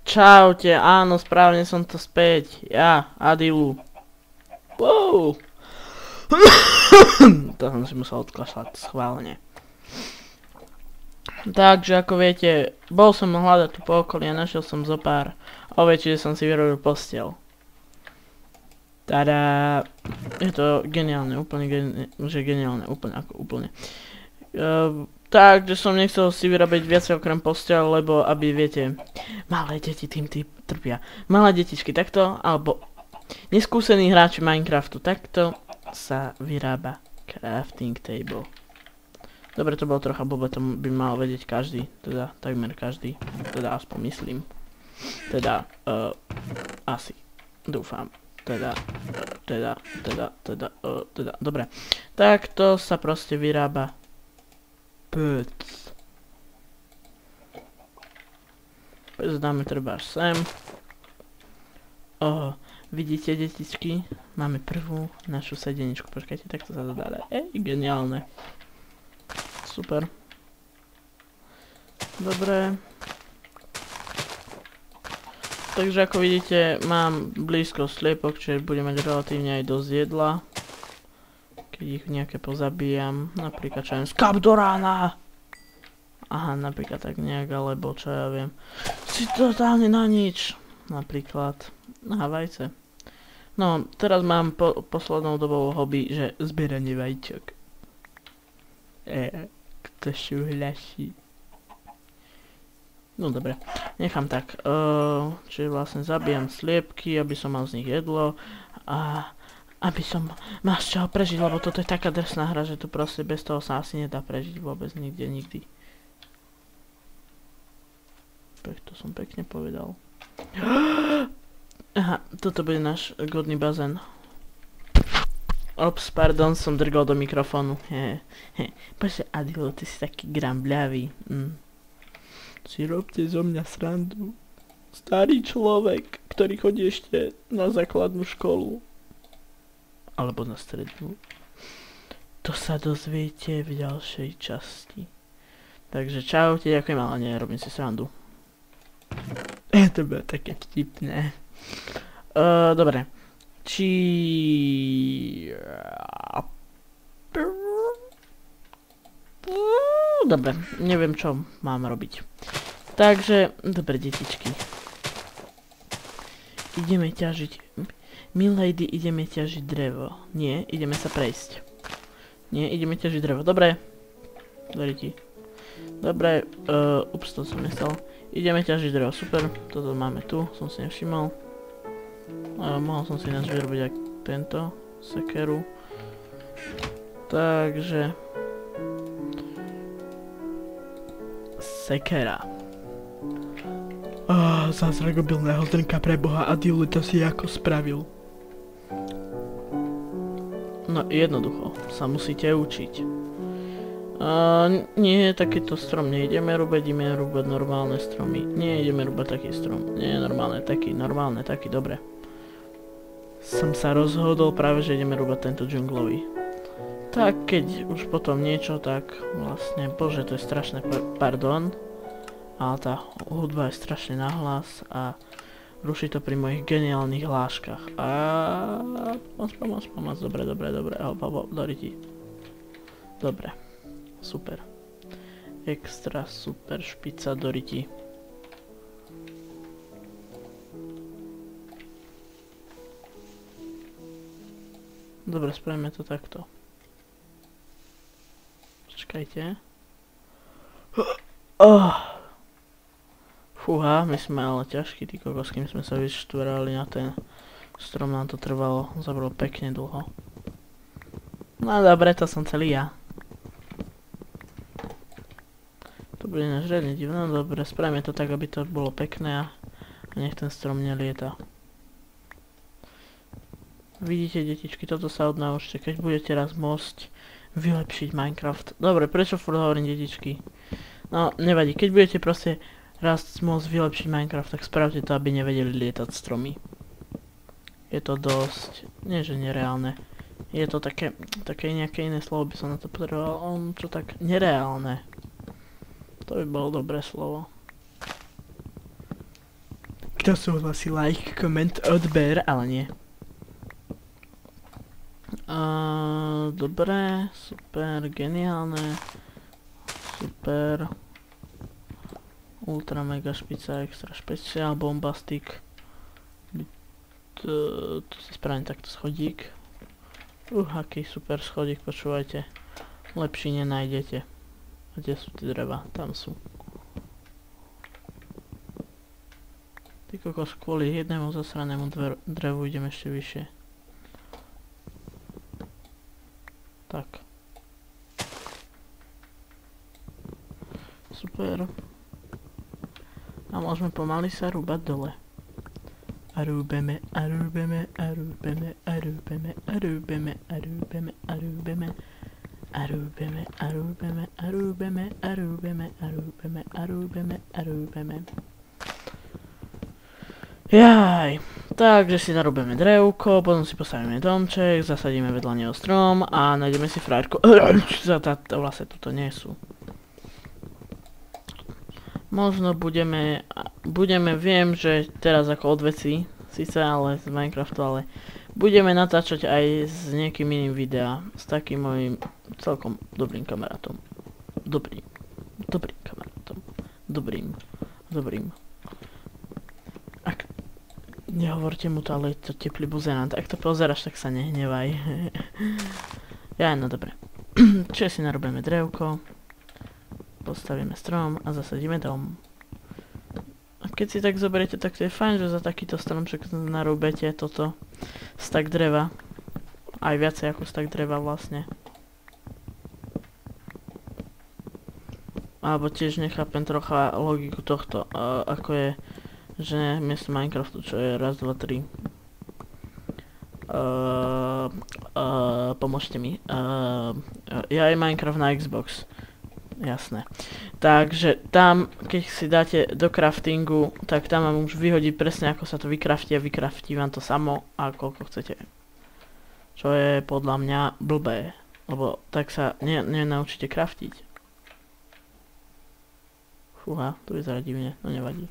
Čaute, áno, správne som to späť. Ja, Adilu. Wow. To som si musel odklašľať schválne. Takže ako viete, bol som hľadať tu po okolí a našiel som zo pár oviec, čiže som si vyrobil posteľ. Tada. Je to geniálne, úplne. Takže som nechcel si vyrobiť viac okrem posteľ, lebo aby viete, malé deti tým trpia. Malé detičky takto, alebo neskúsení hráči Minecraftu, takto sa vyrába crafting table. Dobre, to bolo trocha blbé, to by mal vedieť každý, teda takmer každý, teda aspoň myslím. Teda, asi, dúfam, dobre. Takto sa proste vyrába pec. Pec dáme treba až sem. Vidíte, detičky, máme prvú našu sedeničku, počkajte, takto sa to dá dať. Geniálne. Super. Dobre. Takže ako vidíte, mám blízko sliepok, čiže budem mať relatívne aj dosť jedla. Keď ich nejaké pozabíjam, napríklad čo viem, skap do rána! Aha, napríklad tak nejak, alebo čo ja viem. Si totálne na nič. Napríklad, aha, vajce. No, teraz mám poslednou dobou hobby, že zbieranie vajíčok. Kto súhlasí? No dobre, nechám tak. Čiže vlastne zabijam sliepky, aby som mal z nich jedlo a aby som mal z čoho prežiť, lebo toto je taká drsná hra, že tu proste bez toho sa asi nedá prežiť vôbec nikdy. To som pekne povedal. Aha, toto bude náš godný bazén. Ops, pardon, som drgol do mikrofónu. Bože, Adilo, ty si taký grambľavý. Si robte zo mňa srandu. Starý človek, ktorý chodí ešte na základnú školu. Alebo na strednú. To sa dozviete v ďalšej časti. Takže čaute, ďakujem, ale nerobím si srandu. To bolo také vtipné. Dobre. Dobre, neviem čo mám robiť. Takže, dobre detičky. Ideme ťažiť. Milady, ideme ťažiť drevo. Nie, ideme sa prejsť. Nie, ideme ťažiť drevo. Dobre. Dobre, ups, to som nechcel. Ideme ťažiť drevo, super. Toto máme tu, som si nevšimol. Mohol som si ináč vyrobiť aj tento sekeru. Takže sekera. Zázrak obilného zrnka pre Boha, Adilu, to si ako spravil. No jednoducho, sa musíte učiť. Nie, takýto strom nejdeme rúbať, ideme rúbať normálne stromy. Nie, ideme rúbať taký strom. Nie, normálne, taký, dobre. Som sa rozhodol práve, že ideme rúbať tento džunglový. Tak, keď už potom niečo, tak vlastne, bože, to je strašné, pardon. Ale tá hudba je strašne nahlas a ruší to pri mojich geniálnych hláškach. Pomoc, dobre, doriti. Dobre, super. Extra super špica doriti. Dobre, spravíme to takto. Počkajte. Fúha, my sme ale ťažkí, tí kokos, kým sme sa vyštvorali na ten strom, nám to trvalo, zabralo pekne dlho. No dobre, to som celý ja. To bude náš riadne divné, no dobre, spravíme to tak, aby to bolo pekné a nech ten strom nelieta. Vidíte, detičky, toto sa odnaučte, keď budete raz môcť vylepšiť Minecraft. Dobre, prečo furt hovorím detičky? No, nevadí, keď budete proste raz môcť vylepšiť Minecraft, tak spravte to, aby nevedeli lietať stromy. Je to dosť, nie že nereálne. Je to také nejaké iné slovo by som na to potreboval, čo tak nereálne. To by bolo dobré slovo. Kto súhlasí, like, koment, odber, ale nie. Dobre, super, geniálne. Super. Ultra mega špica, extra špeciál, bombastik. Tu si spravím takto schodík. Aký super schodík, počúvajte. Lepší nenájdete. A kde sú tie dreva? Tam sú. Ty kokos, kvôli jednému zasranému drevu idem ešte vyššie. Tak. Super. A môžeme pomaly sa rúbať dole. A rúbeme, a rúbeme, a rúbeme, a rúbeme, a rúbeme, a rúbeme, a rúbeme. A rúbeme, a rúbeme, a rúbeme, a rúbeme, a rúbeme, a rúbeme, a rúbeme. Jaj, takže si narobíme drevko, potom si postavíme domček, zasadíme vedľa neho strom a nájdeme si frajerku. Vlastne tuto nie sú. Možno viem, že teraz ako odveci, síce ale z Minecraftu, ale budeme natáčať aj s niekým iným videa, s takým mojím celkom dobrým kamarátom. Dobrým kamarátom. Dobrým. Nehovorte mu to, ale je to teplý buzerant. Ak to pozeráš, tak sa nehnevaj. Ja, no dobre. Čiže si narobíme drevko, postavíme strom a zasadíme dom. A keď si tak zoberiete, tak to je fajn, že za takýto stromček narúbete toto stack dreva. Aj viacej ako stack dreva vlastne. Alebo tiež nechápem trocha logiku tohto, ako je, že miesto Minecraftu, čo je raz, dva, tri. Pomôžte mi. Ja aj Minecraft na Xbox. Jasné. Takže tam, keď si dáte do craftingu, tak tam vám už vyhodí presne, ako sa to vykraftí a vykraftí vám to samo a koľko chcete. Čo je podľa mňa blbé, lebo tak sa nenaučíte craftiť. Fúha, to vyzerá divne, no nevadí.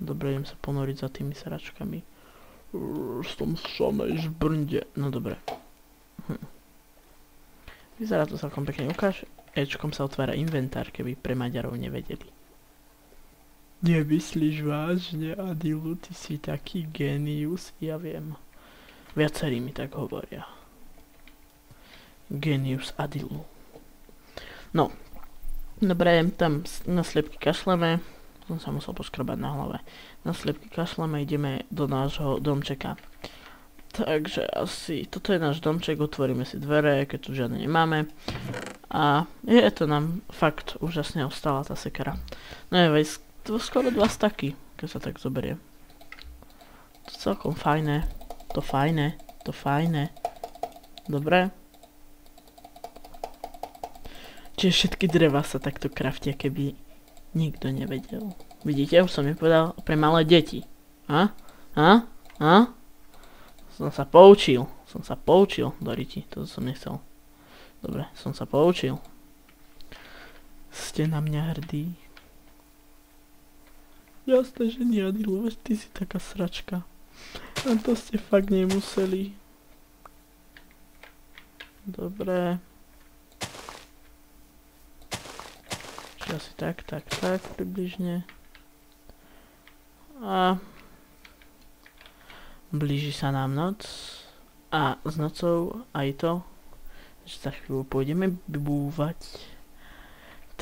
Dobre, idem sa ponoriť za tými sračkami. Som v samej žbrnde. No dobre. Vyzerá to celkom pekne. Ukáž. Ečkom sa otvára inventár, keby pre Maďarov nevedeli. Nemyslíš vážne, Adilu, ty si taký génius? Ja viem. Viacerí mi tak hovoria. Génius Adilu. No. Dobre, tam na sliepky kašleme. Som sa musel poškrabať na hlave. Na sliepky kašleme, ideme do nášho domčeka. Takže asi, toto je náš domček, otvoríme si dvere, keď tu žiadne nemáme. A je to nám fakt úžasne ostala tá sekera. No je to skoro 2 staky, keď sa tak zoberie. To celkom fajné. To fajné. Dobre. Čiže všetky dreva sa takto kraftia, keby nikto nevedel. Vidíte, už som mi povedal, pre malé deti. Som sa poučil, Doriti, to som nechcel. Dobre, som sa poučil. Ste na mňa hrdí. Jasné, že nie, Adilu, veď ty si taká sračka. A to ste fakt nemuseli. Dobre. Čiže asi tak, približne. A blíži sa nám noc. A s nocou aj to, že za chvíľu pôjdeme búvať.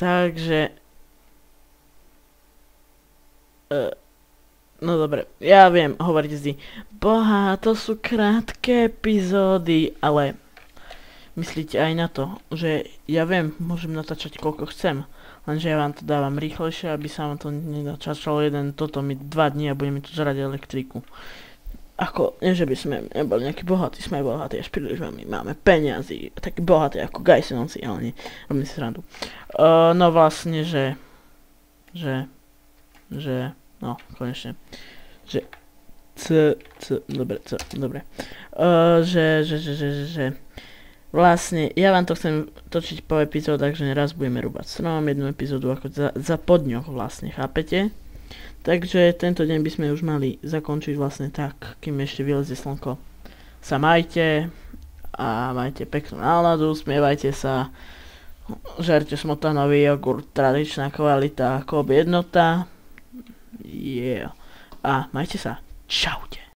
Takže no dobre, ja viem, hovoríte si, boha, to sú krátke epizódy, ale myslíte aj na to, že ja viem, môžem natáčať koľko chcem, lenže ja vám to dávam rýchlejšie, aby sa vám to nenatáčalo toto mi 2 dní a bude mi tu žrať elektriku. Ako, nie že by sme neboli nejakí bohatí, sme bohatí až príliš máme peniazy, takí bohatí ako Gajsenovci, ale nie, robím si srandu. No vlastne, no, konečne, dobre, vlastne, ja vám to chcem točiť po epizódach, že raz budeme rúbať strom, jednu epizódu ako za po dňoch vlastne, chápete? Takže tento deň by sme už mali zakončiť vlastne tak, kým ešte vylezie slnko. Sa majte a majte peknú náladu, smievajte sa, žerte smotanový jogurt, tradičná kvalita, Coop jednota. Yeah. A majte sa. Čaute.